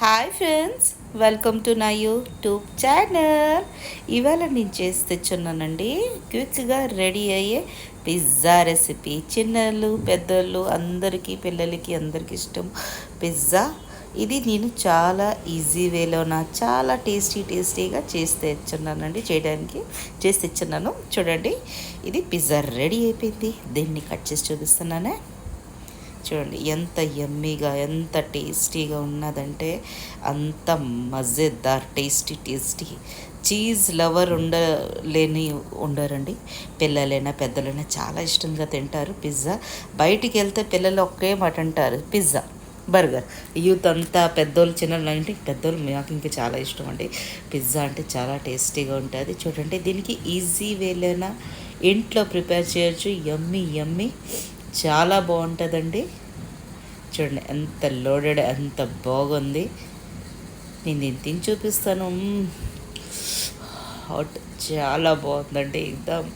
Hi friends, welcome to నా YouTube channel. ఇవాళ నేను చేసి తెచ్చున్నానండి క్విక్గా రెడీ అయ్యే పిజ్జా రెసిపీ. చిన్నలు పెద్దలు అందరికీ, పిల్లలకి అందరికీ ఇష్టం పిజ్జా. ఇది నేను చాలా ఈజీ వేలోన చాలా టేస్టీగా చేసి తెచ్చున్నానండి. చేసి తెచ్చున్నాను. చూడండి, ఇది పిజ్జా రెడీ అయిపోయింది. దీన్ని కట్ చేసి చూపిస్తున్నానే. చూడండి ఎంత యమ్మీగా, ఎంత టేస్టీగా ఉన్నదంటే అంత మజేదార్, టేస్టీ. చీజ్ లవర్ ఉండరండి. పిల్లలైనా పెద్దలైనా చాలా ఇష్టంగా తింటారు పిజ్జా. బయటికి వెళ్తే పిల్లలు ఒకే మాట అంటారు, పిజ్జా, బర్గర్. యూత్ అంతా పెద్దోళ్ళు చిన్నలు అంటే పెద్దోళ్ళు నాకు ఇంకా చాలా ఇష్టం అండి. పిజ్జా అంటే చాలా టేస్టీగా ఉంటుంది. చూడండి, దీనికి ఈజీ వేలైనా ఇంట్లో ప్రిపేర్ చేయొచ్చు. యమ్మీ చాలా బాగుంటుందండి. చూడండి ఎంత లోడెడ్, ఎంత బాగుంది. నేను దీన్ని తిని చూపిస్తాను. హాట్, చాలా బాగుందండి. ఎక్దమ్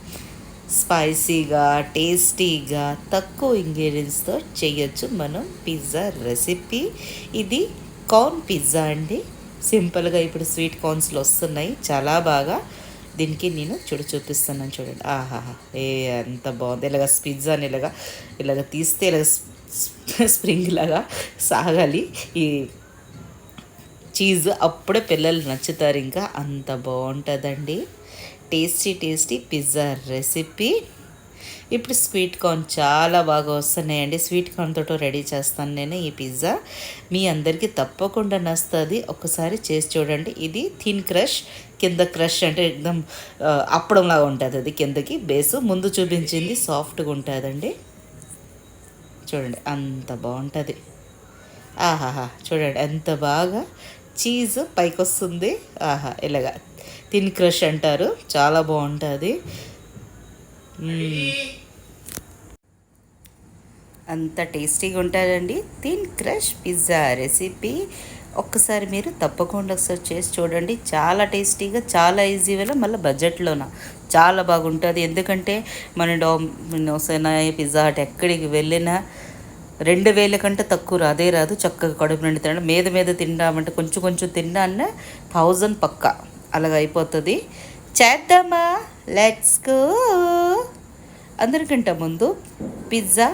స్పైసీగా, టేస్టీగా, తక్కువ ఇంగ్రీడియంట్స్తో చేయొచ్చు మనం పిజ్జా రెసిపీ. ఇది కార్న్ పిజ్జా అండి. సింపుల్గా ఇప్పుడు స్వీట్ కార్న్స్లో వస్తున్నాయి, చాలా బాగా. దీనికి నేను చూపిస్తున్నాను. చూడండి, ఆహాహా, ఎంత బాగుంది. ఇలాగ పిజ్జాని ఇలాగ తీస్తే ఇలాగ స్ప్రింగ్ లాగా సాగాలి ఈ చీజ్. అప్పుడే పిల్లలు నచ్చుతారు. ఇంకా అంత బాగుంటుందండి. Tasty pizza recipe. ఇప్పుడు స్వీట్ కార్న్ చాలా బాగా వస్తున్నాయండి. స్వీట్ కార్న్ తోటి రెడీ చేస్తాను నేను ఈ పిజ్జా. మీ అందరికీ తప్పకుండా నచ్చుతుంది. ఒకసారి చేసి చూడండి. ఇది థిన్ క్రష్, కింద క్రష్ అంటే ఎక్దమ్ అప్పడంలాగా ఉంటుంది. అది కిందకి బేసు. ముందు చూపించింది సాఫ్ట్గా ఉంటుందండి. చూడండి అంత బాగుంటుంది. ఆహాహా, చూడండి ఎంత బాగా చీజ్ పైకి వస్తుంది. ఆహా, ఇలాగా థిన్ క్రష్ అంటారు, చాలా బాగుంటుంది. అంత టేస్టీగా ఉంటుందండి థిన్ క్రష్ పిజ్జా రెసిపీ. ఒక్కసారి మీరు తప్పకుండా ఒకసారి చేసి చూడండి. చాలా టేస్టీగా, చాలా ఈజీ వేలో, మళ్ళీ బడ్జెట్లోన చాలా బాగుంటుంది. ఎందుకంటే మన డొమినోస్ అయినా పిజ్జా హట్ ఎక్కడికి వెళ్ళినా 2000 కంటే తక్కువ రాదు. చక్కగా కడుపు నిండి తినడం, మీద తింటామంటే కొంచెం తిన్నా 1000 పక్కా అలాగ అయిపోతుంది. చేద్దామా? Let's go. అందరికంటే ముందు పిజ్జా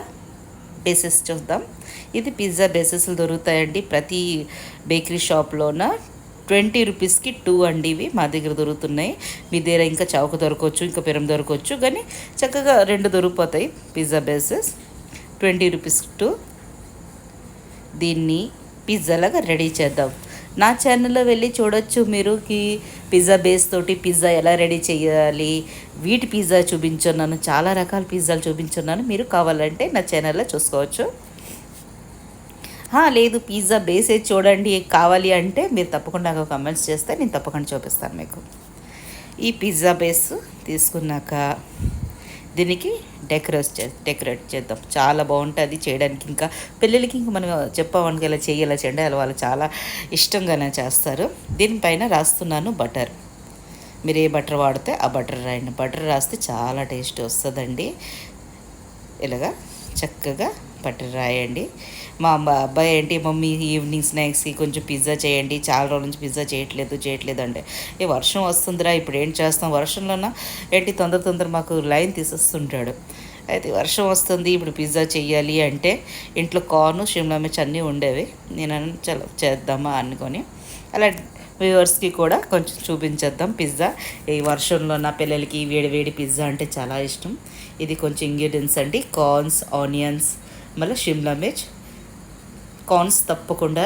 బేసెస్ చూద్దాం. ఇది పిజ్జా బేసెస్లు దొరుకుతాయండి ప్రతి బేకరీ షాప్లోన. 20 రూపీస్కి 2 అండి. ఇవి మా దగ్గర దొరుకుతున్నాయి. మీ దగ్గర ఇంకా చౌక దొరకవచ్చు, ఇంకా పెరం దొరకవచ్చు, కానీ చక్కగా 2 దొరికిపోతాయి పిజ్జా బేసెస్. 20 రూపీస్ 2. దీన్ని పిజ్జాలాగా రెడీ చేద్దాం. నా ఛానల్లో వెళ్ళి చూడొచ్చు మీరు. పిజ్జా బేస్ తోటి పిజ్జా ఎలా రెడీ చేయాలి, వీటి పిజ్జా చూపించున్నాను. చాలా రకాల పిజ్జాలు చూపించున్నాను. మీరు కావాలంటే నా ఛానల్లో చూసుకోవచ్చు. లేదు, పిజ్జా బేసే చూడండి కావాలి అంటే మీరు తప్పకుండా నాకు కమెంట్స్ చేస్తే నేను తప్పకుండా చూపిస్తాను మీకు. ఈ పిజ్జా బేస్ తీసుకున్నాక దీనికి డెకరేట్ చేద్దాం. చాలా బాగుంటుంది చేయడానికి. ఇంకా పిల్లలకి ఇంకా మనం చెప్పామనుకో ఇలా చేయండి, అలా వాళ్ళు చాలా ఇష్టంగానే చేస్తారు. దీనిపైన రాస్తున్నాను బటర్. మీరు ఏ బటర్ వాడితే ఆ బటర్ రాయండి. బటర్ రాస్తే చాలా టేస్ట్ వస్తుందండి. ఇలాగా చక్కగా బటర్ రాయండి. మా అబ్బాయి ఏంటి, మమ్మీ ఈవినింగ్ స్నాక్స్కి కొంచెం పిజ్జా చేయండి, చాలా రోజుల నుంచి పిజ్జా చేయట్లేదు అంటే, ఏ వర్షం వస్తుందిరా, ఇప్పుడు ఏం చేస్తాం వర్షంలోన ఏంటి, తొందర మాకు లైన్ తీసేస్తుంటాడు. అయితే వర్షం వస్తుంది, ఇప్పుడు పిజ్జా చెయ్యాలి అంటే ఇంట్లో కార్ను, షిమ్లా మిర్చి అన్నీ ఉండేవి. నేను చలో చేద్దామా అనుకొని అలా వ్యూవర్స్కి కూడా కొంచెం చూపించేద్దాం పిజ్జా. ఈ వర్షంలో నా పిల్లలకి వేడి పిజ్జా అంటే చాలా ఇష్టం. ఇది కొంచెం ఇంగ్రీడియంట్స్ అండి. కార్న్స్, ఆనియన్స్, మళ్ళీ షిమ్లా మిర్చ్. కార్న్స్ తప్పకుండా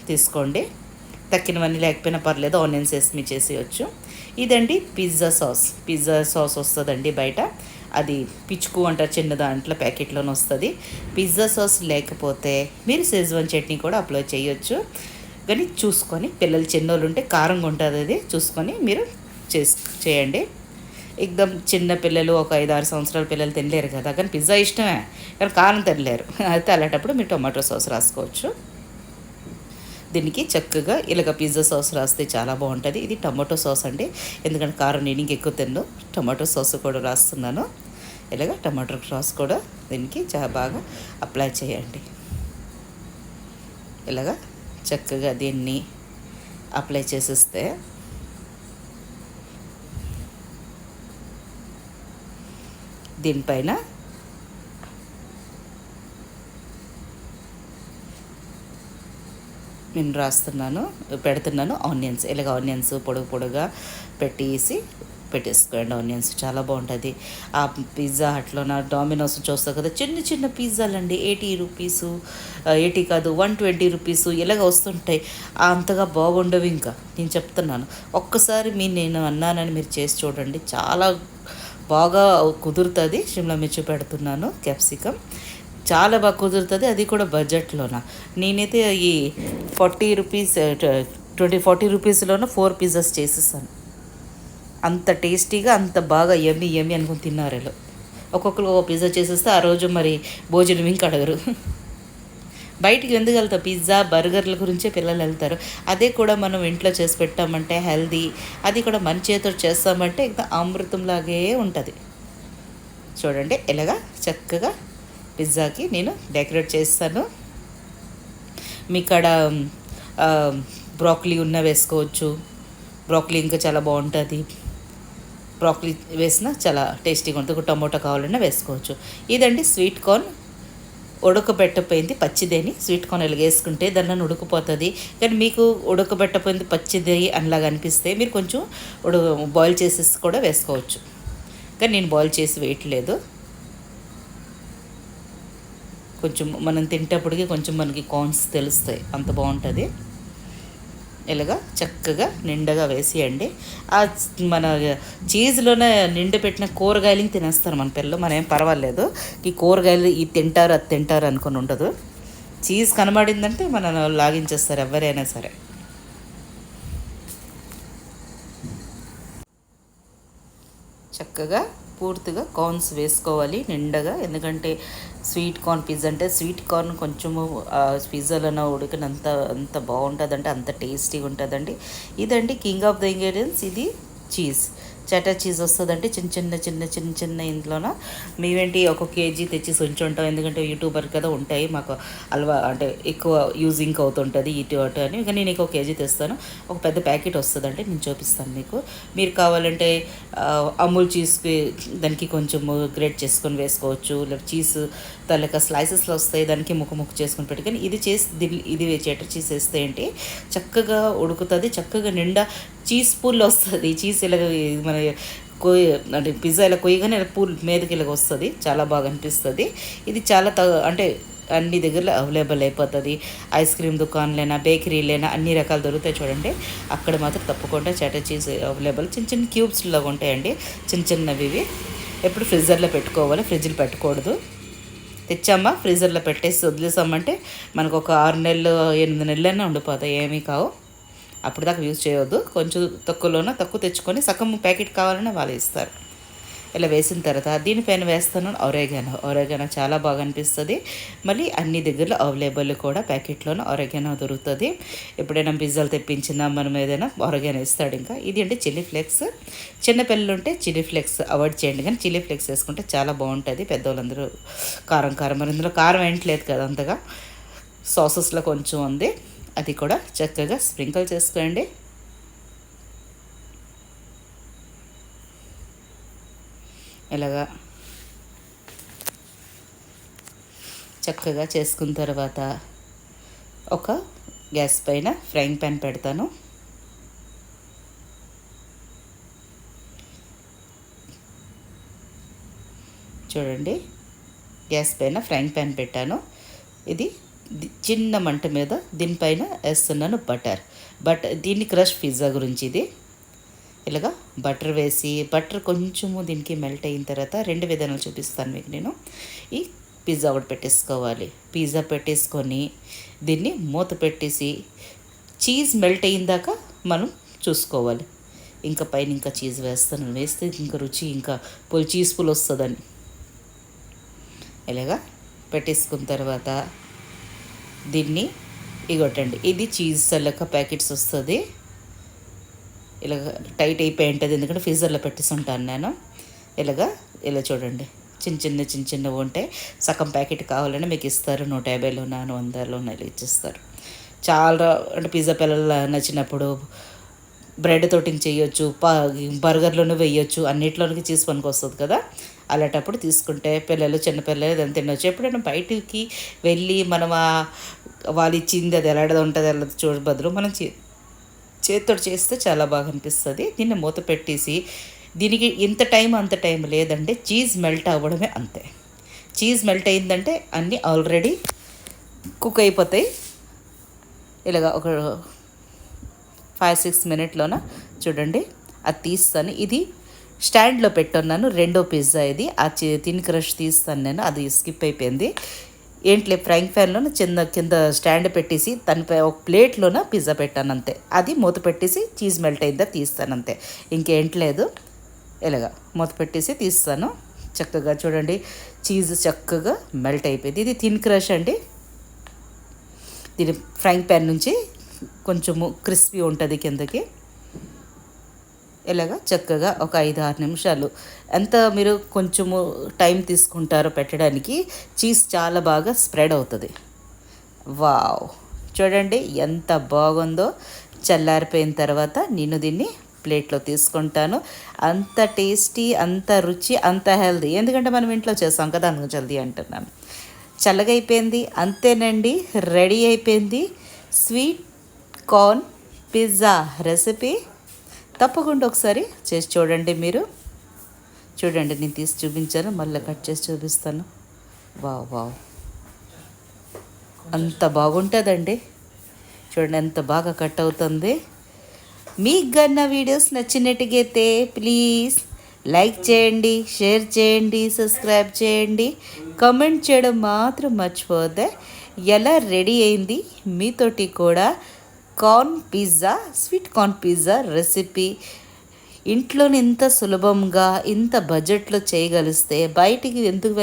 తీసుకోండి, తక్కినవన్నీ లేకపోయినా పర్లేదు, ఆనియన్స్ వేసి మీ చేసేయచ్చు. ఇదండి పిజ్జా సాస్ వస్తుందండి బయట. అది పిచ్చుకు అంటారు, చిన్న దాంట్లో ప్యాకెట్లోనే వస్తుంది. పిజ్జా సాస్ లేకపోతే మీరు షెజ్వాన్ చట్నీ కూడా అప్లై చేయొచ్చు. కానీ చూసుకొని, పిల్లలు చిన్నోళ్ళు ఉంటే కారంగా ఉంటుంది, అది చూసుకొని మీరు చేయండి. ఎక్దమ్ చిన్న పిల్లలు, ఒక 5-6 సంవత్సరాల పిల్లలు తినలేరు కదా, కానీ పిజ్జా ఇష్టమే, కానీ కారం తినలేరు. అయితే అలాంటప్పుడు మీరు టొమాటో సాస్ రాసుకోవచ్చు. దీనికి చక్కగా ఇలాగ పిజ్జా సాస్ రాస్తే చాలా బాగుంటుంది. ఇది టమాటో సాస్ అండి, ఎందుకంటే కారం నేను ఎక్కువ తిన్ను. టమాటో సాస్ కూడా రాస్తున్నాను. ఇలాగ టమాటో సాస్ కూడా దీనికి చాలా బాగా అప్లై చేయండి. ఇలాగా చక్కగా దీన్ని అప్లై చేసేస్తే దీనిపైన నేను పెడుతున్నాను ఆనియన్స్. ఇలాగ ఆనియన్స్ పొడుగుగా పెట్టేసుకోండి. ఆనియన్స్ చాలా బాగుంటుంది. ఆ పిజ్జా హట్లో డామినోస్ చూస్తావు కదా, చిన్న చిన్న పిజ్జాలండి, 80 రూపీసు, 80 కాదు 120 రూపీసు ఇలాగ వస్తుంటాయి. అంతగా బాగుండవు. ఇంకా నేను చెప్తున్నాను, ఒక్కసారి నేను అన్నానని మీరు చేసి చూడండి, చాలా బాగా కుదురుతుంది. షిమ్లా మిర్చి పెడుతున్నాను, క్యాప్సికమ్ చాలా బాగా కుదురుతుంది. అది కూడా బడ్జెట్లోన. నేనైతే ఈ 40 రూపీస్ 40 రూపీస్లోనూ 4 పిజ్జాస్ చేసేసాను. అంత టేస్టీగా, అంత బాగా యమ్మీ అనుకుని తిన్నారు వీళ్ళు. ఒక్కొక్కరు ఒక పిజ్జా చేసేస్తే ఆ రోజు మరి భోజనం ఇంక అడగరు. బయటికి ఎందుకు వెళ్తారు? పిజ్జా బర్గర్ల గురించే పిల్లలు వెళ్తారు. అదే కూడా మనం ఇంట్లో చేసి పెట్టామంటే హెల్దీ, అది కూడా మన చేతితో చేస్తామంటే ఇంకా అమృతంలాగే ఉంటుంది. చూడండి ఇలాగా చక్కగా పిజ్జాకి నేను డెకరేట్ చేస్తాను. మీ కాడ బ్రోకలీ ఉన్న వేసుకోవచ్చు. బ్రోకలీ ఇంకా చాలా బాగుంటుంది. బ్రోకలీ వేసినా చాలా టేస్టీగా ఉంటుంది. ఒక టమోటా కావాలన్నా వేసుకోవచ్చు. ఇదండి స్వీట్ కార్న్ ఉడకబెట్టపోయింది పచ్చిదేని. స్వీట్ కార్న్ ఇలా వేసుకుంటే దాన్ని ఉడికిపోతుంది. కానీ మీకు ఉడకబెట్టపోయింది పచ్చిది అనిలాగా అనిపిస్తే మీరు కొంచెం బాయిల్ చేసేసి కూడా వేసుకోవచ్చు. కానీ నేను బాయిల్ చేసి వేయట్లేదు. కొంచెం మనం తింటప్పటికి కొంచెం మనకి కార్న్స్ తెలుస్తాయి, అంత బాగుంటుంది. ఇలాగా చక్కగా నిండగా వేసేయండి. మన చీజ్లోనే నిండు పెట్టిన కూరగాయలని తినేస్తారు మన పిల్లలు. మనం ఏం పర్వాలేదు, ఈ కూరగాయలు ఇది తింటారు అది తింటారు అనుకుని ఉండదు. చీజ్ కనబడిందంటే మనం లాగించేస్తారు ఎవరైనా సరే. చక్కగా పూర్తిగా కార్న్స్ వేసుకోవాలి నిండగా. ఎందుకంటే స్వీట్ కార్న్ పిజ్జా అంటే స్వీట్ కార్న్ కొంచెము పిజ్జాలో ఉడికినంత అంత బాగుంటుందంటే అంత టేస్టీగా ఉంటుందండి. ఇదండి కింగ్ ఆఫ్ ద ఇంగ్రీడియంట్స్. ఇది చీజ్, చటా చీజ్ వస్తుందంటే చిన్న ఇంట్లోన. మేమేంటి ఒక కేజీ తెచ్చి ఉంచుంటాం, ఎందుకంటే యూట్యూబర్ కదా ఉంటాయి మాకు అంటే ఎక్కువ యూజింగ్ అవుతుంటుంది ఇటు అటు అని. ఇక నేను ఒక కేజీ తెస్తాను. ఒక పెద్ద ప్యాకెట్ వస్తుందంటే నేను చూపిస్తాను మీకు. మీరు కావాలంటే అమూల్ చీజ్ దానికి కొంచెం గ్రేట్ చేసుకొని వేసుకోవచ్చు. లేదా చీజ్ తలక స్లైసెస్లో వస్తాయి, దానికి ముక్కు చేసుకొని పెట్టి. కానీ ఇది చటర్ చీజ్ వేస్తే ఏంటి చక్కగా ఉడుకుతుంది, చక్కగా నిండా చీజ్ పూల్ వస్తుంది. చీజ్ ఇలా మన అంటే పిజ్జా ఇలా కొయ్యగానే పూల్ మీదకి ఇలాగ వస్తుంది, చాలా బాగా అనిపిస్తుంది. ఇది చాలా అంటే అన్ని దగ్గరలో అవైలబుల్ అయిపోతుంది. ఐస్ క్రీమ్ దుకాణాలైనా బేకరీలైనా అన్ని రకాలు దొరుకుతాయి చూడండి. అక్కడ మాత్రం తప్పకుండా చటర్ చీజ్ అవైలబుల్. చిన్న క్యూబ్స్లో ఉంటాయండి, చిన్నవి. ఎప్పుడు ఫ్రిడ్జర్లో పెట్టుకోవాలి, ఫ్రిడ్జ్లో పెట్టకూడదు. తెచ్చామా ఫ్రీజర్లో పెట్టేసి వదిలేసామంటే మనకు ఒక 6 నెలలు 8 నెలలైనా ఉండిపోతాయి, ఏమీ కావు. అప్పుడు దాకా యూజ్ చేయవద్దు. కొంచెం తక్కువ తెచ్చుకొని సగం ప్యాకెట్ కావాలని వాళ్ళు ఇస్తారు. ఇలా వేసిన తర్వాత దీనిపైన వేస్తాను ఒరేగానో చాలా బాగా అనిపిస్తుంది. మళ్ళీ అన్ని దగ్గరలో అవైలబుల్ కూడా ప్యాకెట్లోనూ ఒరేగానో దొరుకుతుంది. ఎప్పుడైనా పిజ్జాలు తెప్పించినా మనం ఏదైనా ఒరేగానో ఇస్తాడు. ఇంకా ఇది అంటే చిల్లీ ఫ్లేక్స్. చిన్నపిల్లలు ఉంటే చిల్లీ ఫ్లేక్స్ అవాయిడ్ చేయండి, కానీ చిల్లీ ఫ్లేక్స్ వేసుకుంటే చాలా బాగుంటుంది. పెద్దవాళ్ళందరూ కారం మరి ఇందులో కారం ఏంటలేదు కదా అంతగా, సాసెస్లో కొంచెం ఉంది, అది కూడా చక్కగా స్ప్రింకిల్ చేసుకోండి. ఇలాగా చక్కగా చేసుకున్న తర్వాత ఒక గ్యాస్ పైన ఫ్రైయింగ్ ప్యాన్ పెడతాను. చూడండి, గ్యాస్ పైన ఫ్రైయింగ్ ప్యాన్ పెట్టాను. ఇది చిన్న మంట మీద దీనిపైన వేస్తున్నాను బటర్. దీన్ని క్రష్ పిజ్జా గురించి ఇది. ఇలాగా బటర్ వేసి, బటర్ కొంచెము దీనికి మెల్ట్ అయిన తర్వాత 2 విధానాలు చూపిస్తాను మీకు నేను. ఈ పిజ్జా ఒకటి పెట్టేసుకోవాలి. పిజ్జా పెట్టేసుకొని దీన్ని మూత పెట్టేసి చీజ్ మెల్ట్ అయిన దాకా మనం చూసుకోవాలి. ఇంకా పైన ఇంకా చీజ్ వేస్తే ఇంకా రుచి ఇంకా చీజ్ పుల్ వస్తుందని. ఇలాగా పెట్టేసుకున్న తర్వాత దీన్ని ఇగొట్టండి. ఇది చీజ్ సల్లక ప్యాకెట్స్ వస్తుంది. ఇలా టైట్ అయిపోయి ఉంటుంది, ఎందుకంటే ఫ్రీజర్లో పెట్టేసి ఉంటాను నేను. ఇలా చూడండి, చిన్న ఉంటాయి. సగం ప్యాకెట్ కావాలని మీకు ఇస్తారు. 150లో 100లో ఇలా ఇచ్చిస్తారు. చాలా అంటే పిజ్జా పిల్లలు నచ్చినప్పుడు బ్రెడ్ తోటి చేయొచ్చు, బర్గర్లోనూ వేయొచ్చు, అన్నిట్లోనికి చీజ్ పనికి వస్తుంది కదా. అలాంటప్పుడు తీసుకుంటే పిల్లలు చిన్నపిల్లలు ఏదైనా తినొచ్చు. ఎప్పుడైనా బయటికి వెళ్ళి మనం వాళ్ళు ఇచ్చింది అది ఎలాంటిది ఉంటుంది అలా చూడ బదులు మనం చేతితో చేస్తే చాలా బాగా అనిపిస్తుంది. దీన్ని మూత పెట్టేసి దీనికి ఇంత టైం అంత టైం లేదంటే చీజ్ మెల్ట్ అవ్వడమే అంతే. చీజ్ మెల్ట్ అయిందంటే అన్నీ ఆల్రెడీ కుక్ అయిపోతాయి. ఇలాగ ఒక 5-6 మినిట్లోన చూడండి అది తీస్తాను. ఇది స్టాండ్లో పెట్టున్నాను, రెండో పిజ్జా ఇది. ఆ తిన్ క్రష్ తీస్తాను నేను, అది స్కిప్ అయిపోయింది. ఏంట్లే ఫ్రైంగ్ ప్యాన్లో కింద స్టాండ్ పెట్టేసి దానిపై ఒక ప్లేట్లోన పిజ్జా పెట్టాను అంతే. అది మూత పెట్టేసి చీజ్ మెల్ట్ అయిందా తీస్తాను అంతే, ఇంకేంట్లేదు. ఇలాగా మూత పెట్టేసి తీస్తాను. చక్కగా చూడండి చీజ్ చక్కగా మెల్ట్ అయిపోయింది. ఇది థిన్ క్రష్ అండి. దీని ఫ్రైంగ్ ప్యాన్ నుంచి కొంచెము క్రిస్పీ ఉంటుంది కిందకి. ఇలాగా చక్కగా ఒక 5-6 నిమిషాలు ఎంత మీరు కొంచెము టైం తీసుకుంటారో పెట్టడానికి, చీజ్ చాలా బాగా స్ప్రెడ్ అవుతుంది. వావ్, చూడండి ఎంత బాగుందో. చల్లారిపోయిన తర్వాత నేను దీన్ని ప్లేట్లో తీసుకుంటాను. అంత టేస్టీ, అంత రుచి, అంత హెల్దీ. ఎందుకంటే మనం ఇంట్లో చేస్తాం కదా, అందుకు జల్దీ అంటున్నాను. చల్లగా అయిపోయింది, అంతేనండి, రెడీ అయిపోయింది స్వీట్ కార్న్ పిజ్జా రెసిపీ. తప్పకుండా ఒకసారి చేసి చూడండి. మీరు చూడండి, నేను తీసి చూపించాను, మళ్ళీ కట్ చేసి చూపిస్తాను. వావ్ వావ్, అంత బాగుంటుందండి. చూడండి ఎంత బాగా కట్ అవుతుంది. మీకు కన్నా వీడియోస్ నచ్చినట్టుగైతే ప్లీజ్ లైక్ చేయండి, షేర్ చేయండి, సబ్స్క్రైబ్ చేయండి, కామెంట్ చేయడం మాత్రం మర్చిపోద్దే. ఎలా రెడీ అయింది మీతోటి కూడా corn pizza, sweet corn pizza recipe. ఇంట్లోనే ఇంత సులభంగా ఇంత బడ్జెట్లో చేయగలిస్తే బయటికి ఎందుకు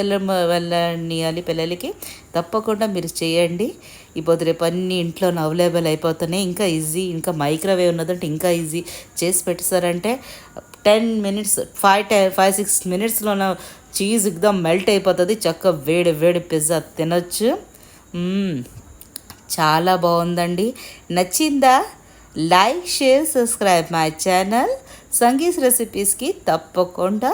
వెళ్ళనియాలి పిల్లలకి. తప్పకుండా మీరు చేయండి. ఇప్పుడు రేపు అన్నీ ఇంట్లోనే అవైలబుల్ అయిపోతున్నాయి. ఇంకా ఈజీ, ఇంకా మైక్రోవేవ్ ఉన్నదంటే ఇంకా ఈజీ. చేసి పెట్టేశారంటే 10 మినిట్స్ 5-6 మినిట్స్లోన చీజ్ ఎక్దమ్ మెల్ట్ అయిపోతుంది. చక్క వేడి వేడి పిజ్జా తినొచ్చు. చాలా బాగుందండి. నచ్చిందా? Like, share, subscribe my channel సంగీస్ రెసిపీస్కి. తప్పకుండా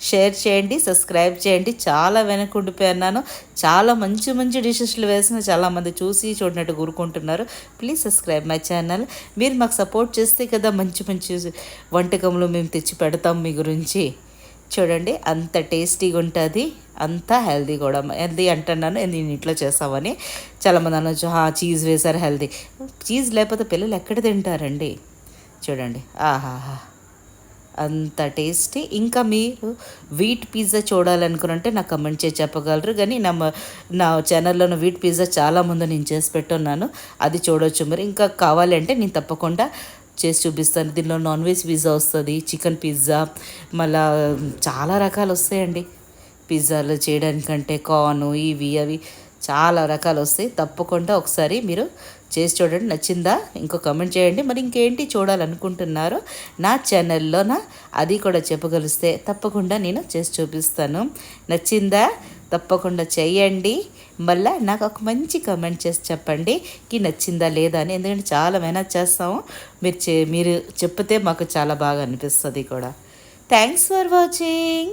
షేర్ చేయండి, సబ్స్క్రైబ్ చేయండి. చాలా వెనకుండిపోయాను. చాలా మంచి మంచి డిషెస్లు వేసిన చాలామంది చూసి చూడనట్టు కూరుకుంటున్నారు. Please subscribe my channel. మీరు మాకు సపోర్ట్ చేస్తే కదా మంచి మంచి వంటకములు మేము తెచ్చి పెడతాం మీ గురించి. చూడండి అంత టేస్టీగా ఉంటుంది, అంత హెల్దీ కూడా. హెల్దీ అంటున్నాను నేను ఇంట్లో చేస్తామని. చాలామంది అనొచ్చు చీజ్ వేశారు హెల్దీ. చీజ్ లేకపోతే పిల్లలు ఎక్కడ తింటారండి. చూడండి ఆహాహా, అంత టేస్టీ. ఇంకా మీరు వీట్ పిజ్జా చూడాలనుకున్నంటే నాకు కమెంట్ చేసి చెప్పగలరు. కానీ నా ఛానల్లోని వీట్ పిజ్జా చాలా ముందు నేను చేసి పెట్టున్నాను, అది చూడవచ్చు. మరి ఇంకా కావాలంటే నేను తప్పకుండా చేసి చూపిస్తాను. దీనిలో నాన్ వెజ్ పిజ్జా వస్తుంది, చికెన్ పిజ్జా, మళ్ళా చాలా రకాలు వస్తాయండి పిజ్జాలు చేయడానికంటే. కార్ను ఇవి అవి చాలా రకాలు వస్తాయి. తప్పకుండా ఒకసారి మీరు చేసి చూడండి. నచ్చిందా ఇంకో కమెంట్ చేయండి. మరి ఇంకేంటి చూడాలనుకుంటున్నారో నా ఛానల్లోన అది కూడా చెప్పగలిస్తే తప్పకుండా నేను చేసి చూపిస్తాను. నచ్చిందా? తప్పకుండా చేయండి. మళ్ళీ నాకు ఒక మంచి కమెంట్ చేసి చెప్పండి నచ్చిందా లేదా అని. ఎందుకంటే చాలా మేనేజ్ చేస్తాము. మీరు చెప్తే మాకు చాలా బాగా అనిపిస్తుంది కూడా. Thanks for watching.